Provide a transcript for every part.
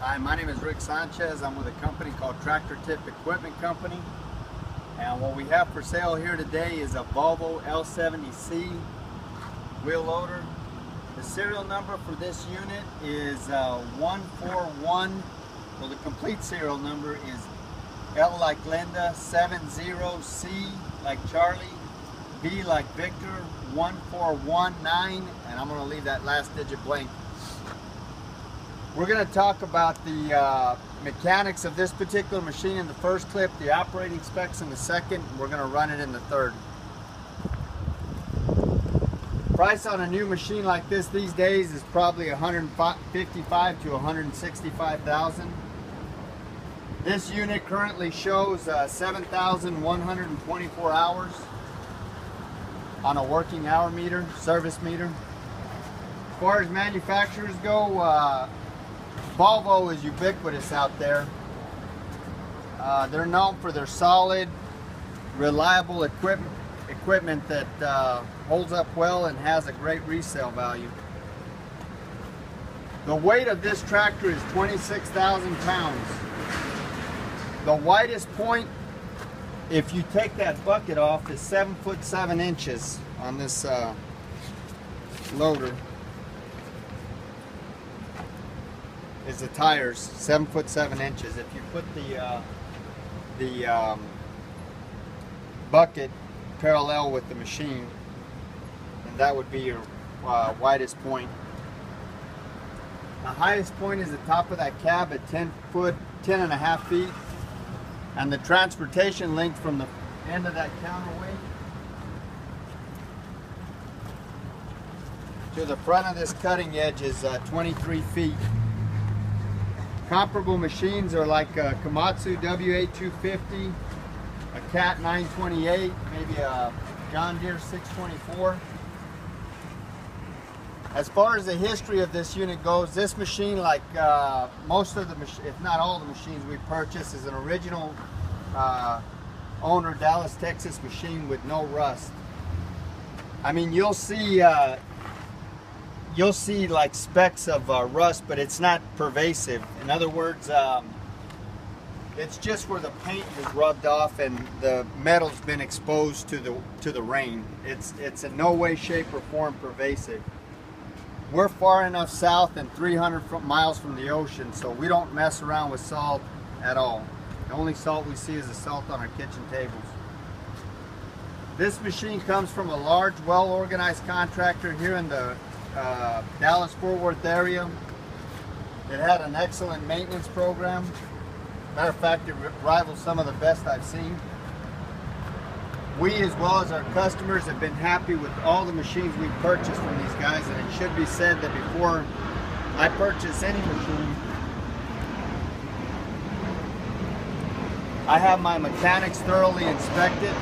Hi, my name is Rick Sanchez. I'm with a company called Tractor Tip Equipment Company. And what we have for sale here today is a Volvo L70C wheel loader. The serial number for this unit is 141. Well, the complete serial number is L like Linda, 70C like Charlie, V like Victor, 1419, and I'm going to leave that last digit blank. We're going to talk about the mechanics of this particular machine in the first clip, the operating specs in the second, and we're going to run it in the third. Price on a new machine like this these days is probably $155,000 to $165,000. This unit currently shows 7,124 hours on a working hour meter, service meter. As far as manufacturers go, Volvo is ubiquitous out there. They're known for their solid, reliable equipment that holds up well and has a great resale value. The weight of this tractor is 26,000 pounds. The widest point, if you take that bucket off, is 7 foot 7 inches on this loader. Is the tires 7 foot 7 inches. If you put the bucket parallel with the machine, and that would be your widest point. The highest point is the top of that cab at 10 and a half feet, and the transportation length from the end of that counterweight to the front of this cutting edge is 23 feet. Comparable machines are like a Komatsu W8250, a Cat 928, maybe a John Deere 624. As far as the history of this unit goes, this machine, like most of the, if not all the machines we purchase, is an original owner Dallas, Texas machine with no rust. I mean, you'll see like specks of rust, but it's not pervasive. In other words, it's just where the paint is rubbed off and the metal's been exposed to the rain. It's in no way, shape, or form pervasive. We're far enough south and 300 miles from the ocean, so we don't mess around with salt at all. The only salt we see is the salt on our kitchen tables. This machine comes from a large, well-organized contractor here in the Dallas-Fort Worth area. It had an excellent maintenance program. Matter of fact, it rivals some of the best I've seen. We, as well as our customers, have been happy with all the machines we've purchased from these guys, and it should be said that before I purchase any machine, I have my mechanics thoroughly inspected,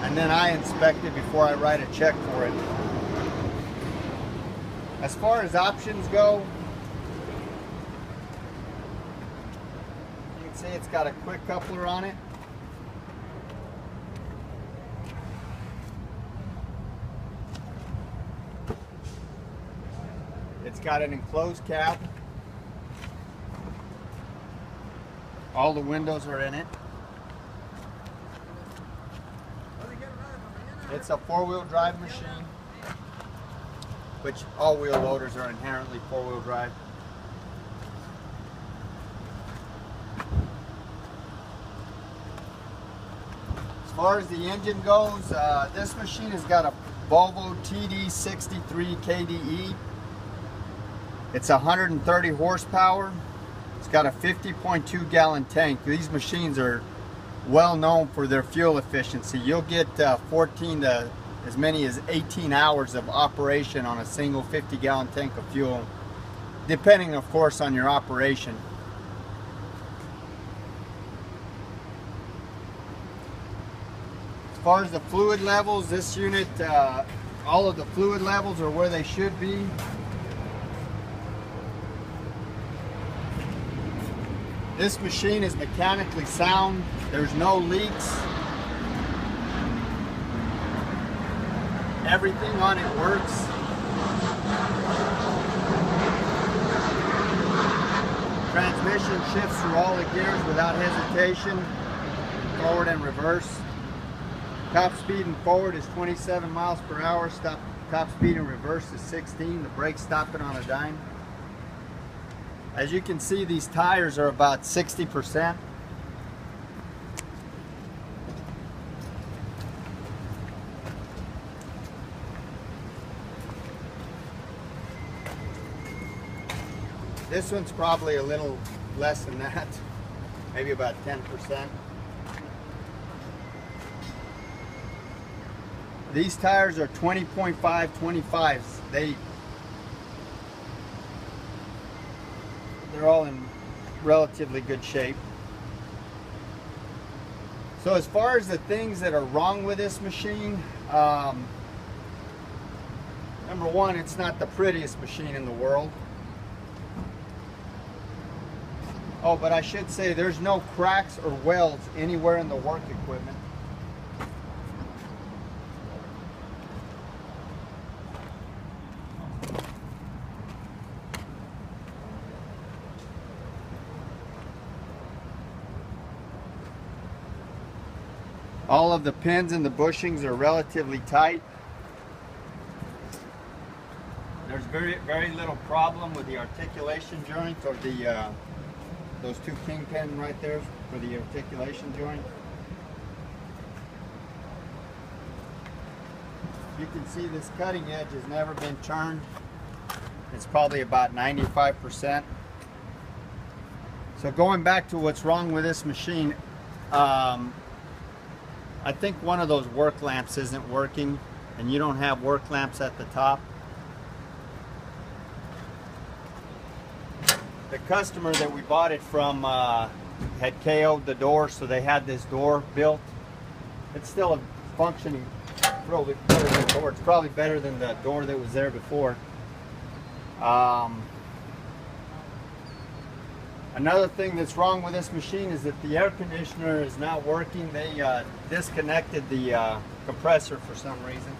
and then I inspect it before I write a check for it. As far as options go, you can see it's got a quick coupler on it. It's got an enclosed cab. All the windows are in it. It's a four-wheel drive machine, which all wheel loaders are inherently four-wheel drive. As far as the engine goes, this machine has got a Volvo TD63 KDE. It's 130 horsepower. It's got a 50.2 gallon tank. These machines are well known for their fuel efficiency. You'll get 14 to as many as 18 hours of operation on a single 50-gallon tank of fuel, depending, of course, on your operation. As far as the fluid levels, this unit, all of the fluid levels are where they should be. This machine is mechanically sound. There's no leaks. Everything on it works. transmission shifts through all the gears without hesitation, forward and reverse. Top speed in forward is 27 miles per hour. Top speed in reverse is 16. The brakes stop it on a dime. As you can see, these tires are about 60%. This one's probably a little less than that, maybe about 10%. These tires are 20.5 25s. They're all in relatively good shape. So as far as the things that are wrong with this machine, number one, it's not the prettiest machine in the world. Oh, but I should say there's no cracks or welds anywhere in the work equipment. All of the pins and the bushings are relatively tight. There's very little problem with the articulation joint or the those two kingpin right there for the articulation joint. You can see this cutting edge has never been turned. It's probably about 95%. So going back to what's wrong with this machine, I think one of those work lamps isn't working, and you don't have work lamps at the top. The customer that we bought it from had KO'd the door, so they had this door built. It's still a functioning, probably better than the door. It's probably better than the door that was there before. Another thing that's wrong with this machine is that the air conditioner is not working. They disconnected the compressor for some reason.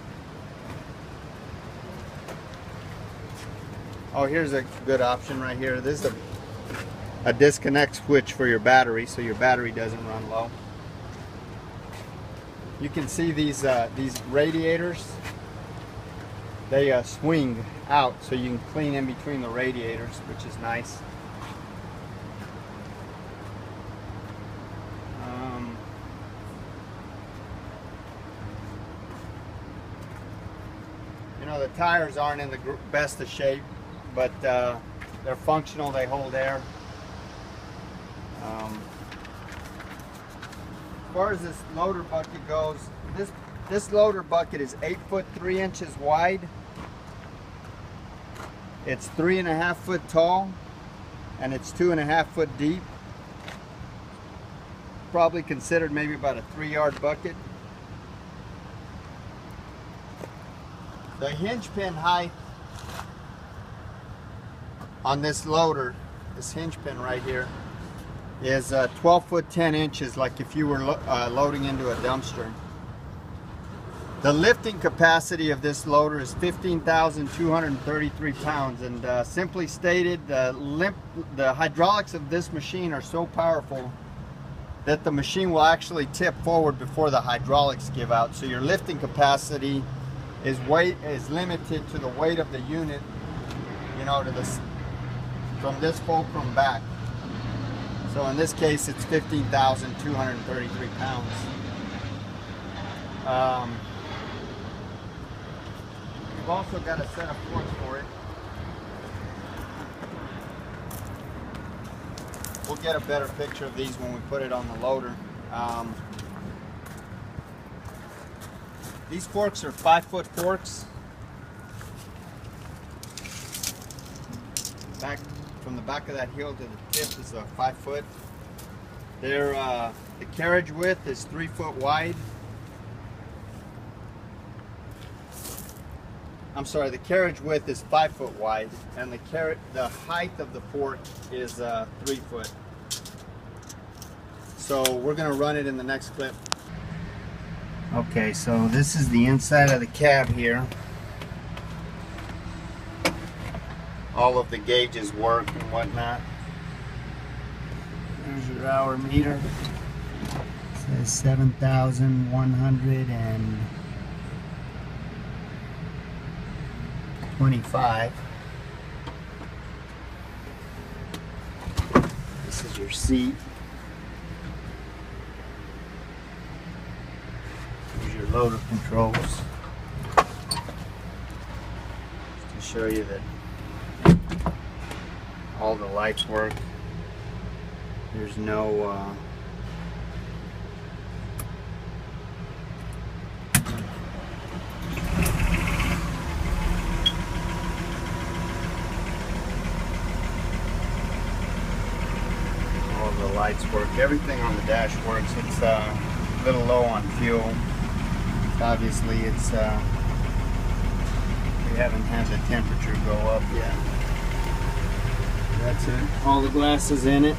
Oh, here's a good option right here. This is a disconnect switch for your battery, so your battery doesn't run low. You can see these radiators. They swing out, so you can clean in between the radiators, which is nice. You know, the tires aren't in the best of shape, but they're functional. They hold air. As far as this loader bucket goes, this loader bucket is 8 foot 3 inches wide. It's 3.5 foot tall, and it's 2.5 foot deep. Probably considered maybe about a 3-yard bucket. The hinge pin height on this loader, this hinge pin right here, is 12 foot 10 inches, like if you were loading into a dumpster. The lifting capacity of this loader is 15,233 pounds, and simply stated, the hydraulics of this machine are so powerful that the machine will actually tip forward before the hydraulics give out. So your lifting capacity is limited to the weight of the unit, you know, to this, from this fulcrum back. So in this case, it's 15,233 pounds. We've also got a set of forks for it. We'll get a better picture of these when we put it on the loader. These forks are 5 foot forks. From the back of that heel to the tip is 5 foot. The carriage width is 3 foot wide. I'm sorry, the carriage width is 5 foot wide, and the height of the fork is 3 foot. So we're going to run it in the next clip. Okay, so this is the inside of the cab here. All of the gauges work and whatnot. There's your hour meter. It says 7,125. This is your seat. Here's your loader controls. Just to show you that all the lights work. There's no all the lights work. Everything on the dash works. It's a little low on fuel. Obviously, it's we haven't had the temperature go up yet. That's it. All the glasses in it.